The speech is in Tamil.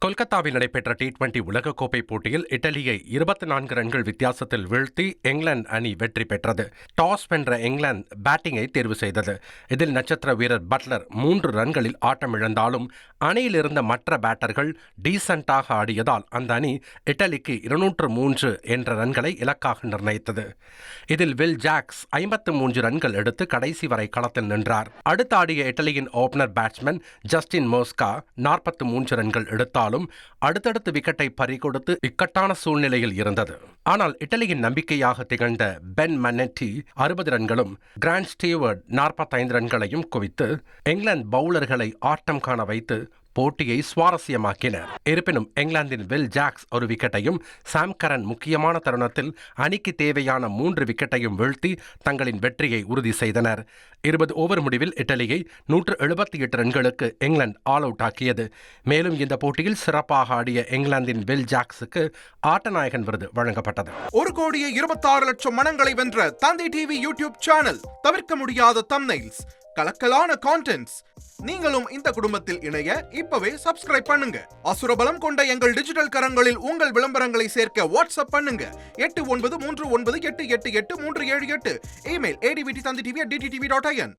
கொல்கத்தாவில் நடைபெற்ற டி20 உலகக்கோப்பை போட்டியில் இட்டலியை 24 ரன்கள் வித்தியாசத்தில் வீழ்த்தி இங்கிலாந்து அணி வெற்றி பெற்றது. டாஸ் வென்ற இங்கிலாந்து பேட்டிங்கை தேர்வு செய்தது. இதில் நட்சத்திர வீரர் பட்லர் 3 ரன்களில் ஆட்டமிழந்தாலும் அணியில் இருந்த மற்ற பேட்டர்கள் டீசென்டாக ஆடியதால் அந்த அணி இட்டலிக்கு 203 என்ற ரன்களை இலக்காக நிர்ணயித்தது. இதில் வில் ஜாக்ஸ் 53 ரன்கள் எடுத்து கடைசி வரை களத்தில் நின்றார். அடுத்து ஆடிய இட்டலியின் ஓபனர் பேட்ஸ்மேன் ஜஸ்டின் மோஸ்கா 43 ரன்கள் எடுத்தாலும் அடுத்தடுத்து விக்கெட்டை பறிகொடுத்து இக்கட்டான சூழ்நிலையில் இருந்தது. ஆனால் இட்டலியின் நம்பிக்கையாக திகழ்ந்த பென் மன்னெட்டி 60 ரன்களும் கிராண்ட் ஸ்டீவர்ட் 45 ரன்களையும் குவித்து இங்கிலாந்து பவுலர்களை ஆட்டம் காண வைத்து போட்டியை சுவாரஸ்யமாக்கினர். இருப்பினும் இங்கிலாந்தின் வில் ஜாக்ஸ் ஒரு விக்கெட்டையும் சாம் கரன் முக்கியமான தருணத்தில் அணிக்கு தேவையான 3 விக்கெட்டையும் வீழ்த்தி தங்களின் வெற்றியை உறுதி செய்தனர். 20 ஓவர் முடிவில் இட்டலியை 178 ரன்களுக்கு இங்கிலாந்து ஆல் அவுட் ஆக்கியது. மேலும் இந்த போட்டியில் சிறப்பாக ஆடிய இங்கிலாந்தின் வில் ஜாக்ஸுக்கு ஆட்டநாயகன் விருது வழங்கப்பட்டது. 1,26,00,000 மனங்களை வென்ற தந்தி டிவி யூடியூப் சேனல். தவிர்க்க முடியாத தம்ப்நெயில்ஸ், கலக்கலான கான்டென்ட்ஸ். நீங்களும் இந்த குடும்பத்தில் இணைய இப்பவே சப்ஸ்கிரைப் பண்ணுங்க. அசுரபலம் கொண்ட எங்கள் டிஜிட்டல் கரங்களில் உங்கள் விளம்பரங்களை சேர்க்க வாட்ஸ்அப் பண்ணுங்க. 8939888378. Email advttv@dttv.in.